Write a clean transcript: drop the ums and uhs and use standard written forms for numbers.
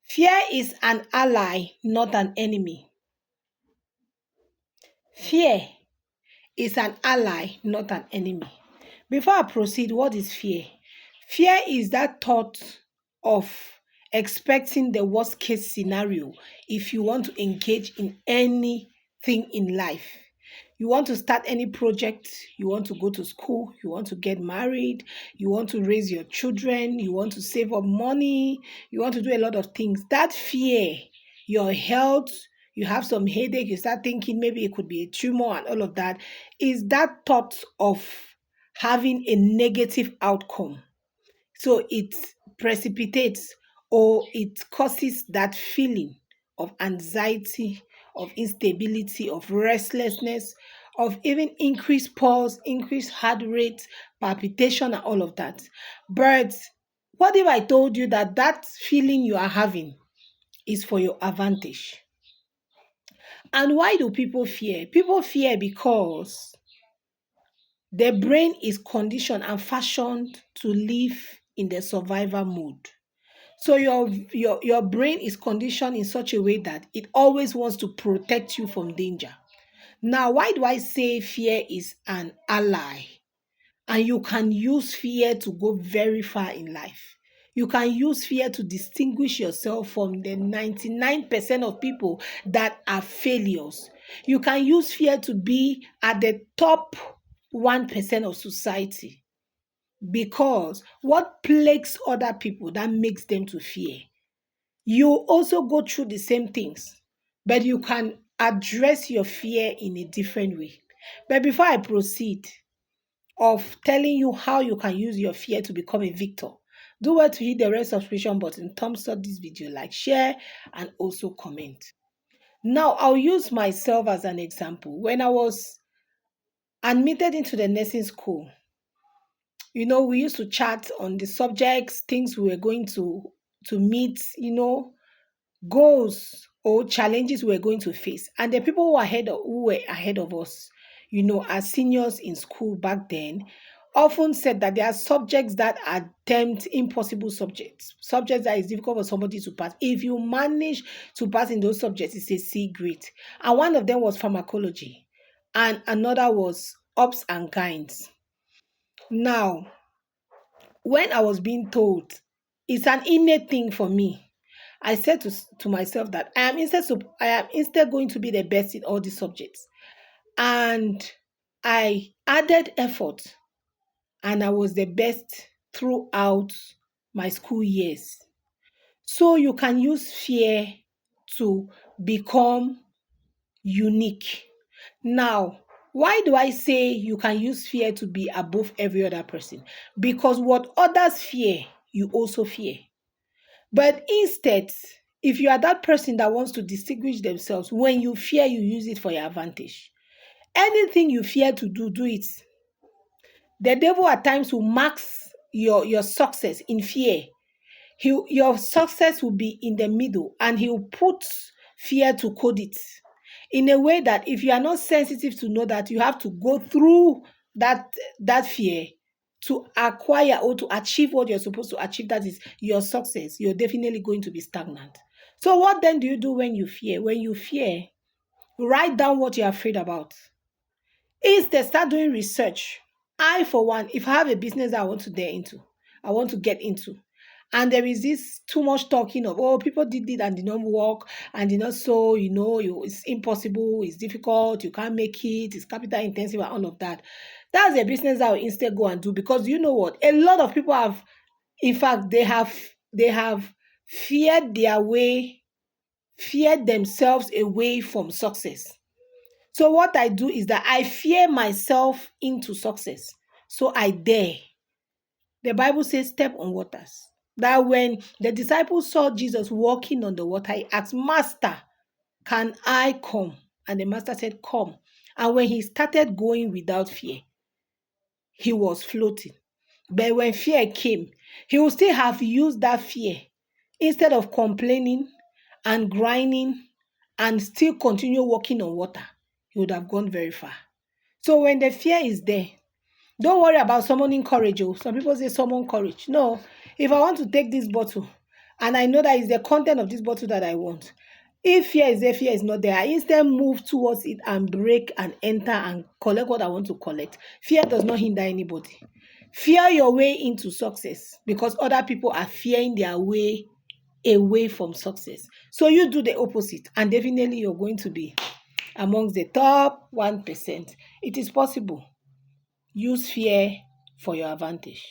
Fear is an ally, not an enemy. Fear is an ally, not an enemy. Before I proceed, what is fear? Fear is that thought of expecting the worst case scenario if you want to engage in anything in life. You want to start any project, you want to go to school, you want to get married, you want to raise your children, you want to save up money, you want to do a lot of things. That fear, your health, you have some headache, you start thinking maybe it could be a tumor and all of that, is that thought of having a negative outcome. So it precipitates or it causes that feeling of anxiety, of instability, of restlessness, of even increased pulse, increased heart rate, palpitation, and all of that. But what if I told you that that feeling you are having is for your advantage? And why do people fear? People fear because their brain is conditioned and fashioned to live in the survival mode. So your brain is conditioned in such a way that it always wants to protect you from danger. Now, why do I say fear is an ally? And you can use fear to go very far in life. You can use fear to distinguish yourself from the 99% of people that are failures. You can use fear to be at the top 1% of society, because what plagues other people that makes them to fear, you also go through the same things, but you can address your fear in a different way. But before I proceed of telling you how you can use your fear to become a victor, do well to hit the red subscription button, thumbs up this video, like, share, and also comment. Now, I'll use myself as an example. When I was admitted into the nursing school, we used to chat on the subjects, things we were going to meet, goals or challenges we were going to face. And the people who were ahead of us, as seniors in school back then, often said that there are subjects that are termed impossible subjects that is difficult for somebody to pass. If you manage to pass in those subjects, it's a C grade. And one of them was pharmacology, and another was ops and gynes. Now, when I was being told, it's an innate thing for me. I said to myself that I am instead going to be the best in all these subjects. And I added effort, and I was the best throughout my school years. So you can use fear to become unique. Now, why do I say you can use fear to be above every other person? Because what others fear, you also fear. But instead, if you are that person that wants to distinguish themselves, when you fear, you use it for your advantage. Anything you fear to do, do it. The devil at times will mask your success in fear. Your success will be in the middle, and he will put fear to code it in a way that if you are not sensitive to know that you have to go through that fear to acquire or to achieve what you're supposed to achieve, that is your success, you're definitely going to be stagnant. So what then do you do when you fear? When you fear, write down what you're afraid about. Instead, start doing research. I, for one, if I have a business that I want to get into, and there is this too much talking of, oh, people did it and did not work and did not so, it's impossible, it's difficult, you can't make it, it's capital intensive and all of that. That's a business that I will instead go and do, because you know what? A lot of people have, in fact, they have feared themselves away from success. So what I do is that I fear myself into success. So I dare. The Bible says step on waters. That when the disciples saw Jesus walking on the water, he asked, Master, can I come? And the master said, come. And when he started going without fear, he was floating. But when fear came, he would still have used that fear. Instead of complaining and grinding and still continue walking on water, he would have gone very far. So when the fear is there, don't worry about summoning courage. Oh, some people say summon courage. No, if I want to take this bottle and I know that is the content of this bottle that I want. If fear is there, fear is not there, I instead move towards it and break and enter and collect what I want to collect. Fear does not hinder anybody. Fear your way into success because other people are fearing their way away from success. So you do the opposite, and definitely you're going to be amongst the top 1%. It is possible. Use fear for your advantage.